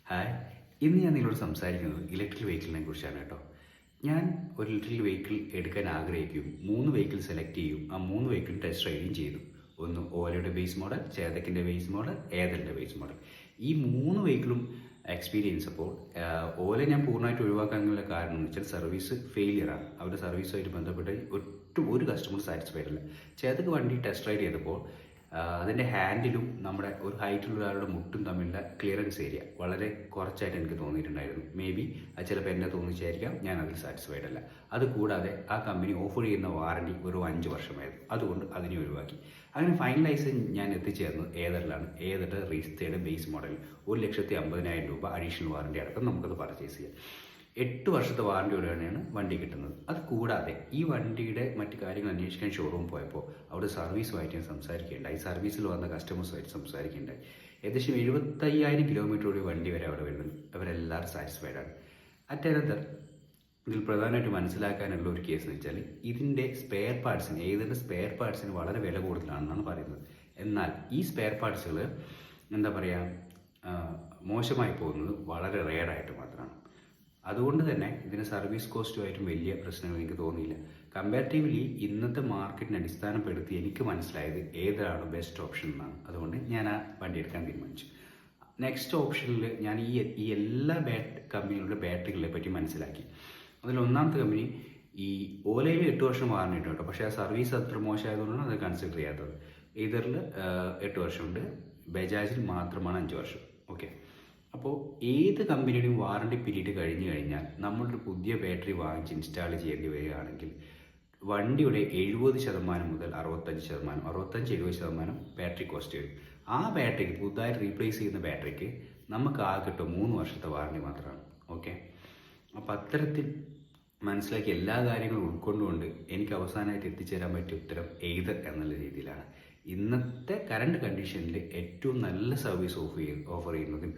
Hi, ഇന്ന് ഞാൻ നിങ്ങളോട് സംസാരിക്കുന്നത് ഇലക്ട്രിക് വെഹിക്കിളിനെ കുറിച്ചാണ് കേട്ടോ. ഞാൻ ഒരു ഇലക്ട്രിക് വെഹിക്കിൾ എടുക്കാൻ ആഗ്രഹിക്കും, 3 വെഹിക്കിൾ സെലക്ട് ചെയ്യും, ആ 3 വെഹിക്കിൾ ടെസ്റ്റ് റൈഡും ചെയ്തു. ഒന്ന് ഓലയുടെ ബേസ് മോഡൽ, ചേതക്കിൻ്റെ ബേസ് മോഡൽ, ഏതലിൻ്റെ ബേസ് മോഡൽ. ഈ 3 വെഹിക്കിളും എക്സ്പീരിയൻസ് അപ്പോൾ ഓല ഞാൻ പൂർണ്ണമായിട്ട് ഒഴിവാക്കാനുള്ള കാരണം എന്ന് വെച്ചാൽ സർവീസ് ഫെയിലിയറാണ്. അവരുടെ സർവീസുമായിട്ട് ബന്ധപ്പെട്ട് ഒരു കസ്റ്റമർ സാറ്റിസ്ഫൈഡ് അല്ല. ചേതക്ക് വണ്ടി ടെസ്റ്റ് റൈഡ് ചെയ്തപ്പോൾ അതിൻ്റെ ഹാൻഡിലും നമ്മുടെ ഒരു ഹൈറ്റുള്ള ഒരാളുടെ മുട്ടും തമ്മിലുള്ള ക്ലിയറൻസ് ഏരിയ വളരെ കുറച്ചായിട്ട് എനിക്ക് തോന്നിയിട്ടുണ്ടായിരുന്നു. മേ ബി അത് ചിലപ്പോൾ എന്നെ തോന്നിച്ചായിരിക്കാം, ഞാൻ അതിൽ സാറ്റിസ്ഫൈഡ് അല്ല. അതുകൂടാതെ ആ കമ്പനി ഓഫർ ചെയ്യുന്ന വാറണ്ടി ഒരു 5 വർഷമായിരുന്നു. അതുകൊണ്ട് അതിനെ ഒഴിവാക്കി. അങ്ങനെ ഫൈനലൈസ് ഞാൻ എത്തിച്ചേർന്നത് ഏതറിലാണ്. ഏതർ റീസ്റ്റേഡ് ബേസ് മോഡൽ 1,50,000 രൂപ അഡീഷണൽ വാറണ്ടി അടക്കം നമുക്കത് പർച്ചേസ് ചെയ്യാം. 8 വർഷത്തെ വാറണ്ടിയോടെയാണ് വണ്ടി കിട്ടുന്നത്. അത് കൂടാതെ ഈ വണ്ടിയുടെ മറ്റു കാര്യങ്ങൾ അന്വേഷിക്കാൻ ഷോറൂം പോയപ്പോൾ അവിടെ സർവീസുമായിട്ട് ഞാൻ സംസാരിക്കുകയുണ്ടായി. സർവീസിൽ വന്ന കസ്റ്റമേഴ്സുമായിട്ട് സംസാരിക്കുകയുണ്ടായി. ഏകദേശം 75,000 കിലോമീറ്റർ വണ്ടി വരെ അവിടെ വരുന്നുണ്ട്. അവരെല്ലാവരും സാറ്റിസ്ഫൈഡ് ആണ്. അറ്റനന്തർ ഇതിൽ പ്രധാനമായിട്ട് മനസ്സിലാക്കാനുള്ള ഒരു കേസ് എന്ന് വെച്ചാൽ ഇതിൻ്റെ സ്പെയർ പാർട്സിന്, ഏതിൻ്റെ സ്പെയർ പാർട്സിന് വളരെ വില കൂടുതലാണെന്നാണ് പറയുന്നത്. എന്നാൽ ഈ സ്പെയർ പാർട്സുകൾ എന്താ പറയുക, മോശമായി പോകുന്നത് വളരെ റെയറായിട്ട് മാത്രമാണ്. അതുകൊണ്ട് തന്നെ ഇതിന് സർവീസ് കോസ്റ്റുമായിട്ടും വലിയ പ്രശ്നങ്ങൾ എനിക്ക് തോന്നിയില്ല. കമ്പാരിറ്റീവ്ലി ഇന്നത്തെ മാർക്കറ്റിനെ അടിസ്ഥാനപ്പെടുത്തി എനിക്ക് മനസ്സിലായത് ഏതാണ് ബെസ്റ്റ് ഓപ്ഷൻ എന്നാണ്. അതുകൊണ്ട് ഞാൻ ആ വണ്ടി എടുക്കാൻ തീരുമാനിച്ചു. നെക്സ്റ്റ് ഓപ്ഷനിൽ ഞാൻ ഈ എല്ലാ കമ്പനികളുടെ ബാറ്ററികളെ പറ്റി മനസ്സിലാക്കി. അതിൽ ഒന്നാമത്തെ കമ്പനി ഈ ഓലയിൽ 8 വർഷം വാറണ്ടി ഉണ്ട് കേട്ടോ. പക്ഷേ ആ സർവീസ് അത്ര മോശമായതുകൊണ്ടാണ് അത് കൺസിഡർ ചെയ്യാത്തത്. ഇതിൽ 8 വർഷമുണ്ട്, ബജാജിൽ മാത്രമാണ് 5 വർഷം. ഓക്കെ, അപ്പോൾ ഏത് കമ്പനിയുടെയും വാറണ്ടി പീരീഡ് കഴിഞ്ഞു കഴിഞ്ഞാൽ നമ്മളൊരു പുതിയ ബാറ്ററി വാങ്ങിച്ച് ഇൻസ്റ്റാൾ ചെയ്യേണ്ടി വരികയാണെങ്കിൽ വണ്ടിയുടെ 70% മുതൽ 65%, 65-70% ബാറ്ററി കോസ്റ്റ് വരും. ആ ബാറ്ററിക്ക് പുതുതായിട്ട് റീപ്ലേസ് ചെയ്യുന്ന ബാറ്ററിക്ക് നമുക്ക് ആകെ കിട്ടും 3 വർഷത്തെ വാറണ്ടി മാത്രമാണ്. ഓക്കെ, അപ്പോൾ അത്തരത്തിൽ മനസ്സിലാക്കി എല്ലാ കാര്യങ്ങളും ഉൾക്കൊണ്ടുകൊണ്ട് എനിക്ക് അവസാനമായിട്ട് എത്തിച്ചേരാൻ പറ്റിയ ഉത്തരം ഏതർ എന്നുള്ള രീതിയിലാണ്. ഇന്നത്തെ കറണ്ട് കണ്ടീഷനിൽ ഏറ്റവും നല്ല സർവീസ് ഓഫർ ചെയ്യുന്നതും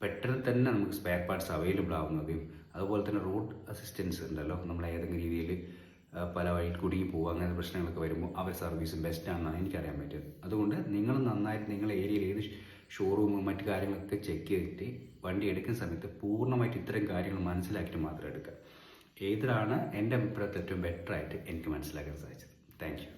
പെട്ടെന്ന് തന്നെ നമുക്ക് സ്പെയർ പാർട്സ് അവൈലബിൾ ആവുന്നതും അതുപോലെ തന്നെ റോഡ് അസിസ്റ്റൻസ് ഉണ്ടല്ലോ, നമ്മൾ ഏതെങ്കിലും രീതിയിൽ പല വഴിയിൽ കുടുങ്ങി പോകുക അങ്ങനത്തെ പ്രശ്നങ്ങളൊക്കെ വരുമ്പോൾ അവർ സർവീസും ബെസ്റ്റാണെന്നാണ് എനിക്കറിയാൻ പറ്റിയത്. അതുകൊണ്ട് നിങ്ങൾ നന്നായിട്ട് നിങ്ങളുടെ ഏരിയയിൽ ഏത് ഷോറൂമും മറ്റു കാര്യങ്ങളൊക്കെ ചെക്ക് ചെയ്തിട്ട് വണ്ടി എടുക്കുന്ന സമയത്ത് പൂർണ്ണമായിട്ട് ഇത്തരം കാര്യങ്ങൾ മനസ്സിലാക്കിയിട്ട് മാത്രം എടുക്കുക. ഏതാണ് എൻ്റെ അഭിപ്രായത്തിൽ ഏറ്റവും ബെറ്ററായിട്ട് എനിക്ക് മനസ്സിലാക്കാൻ സാധിച്ചത്. Thank you.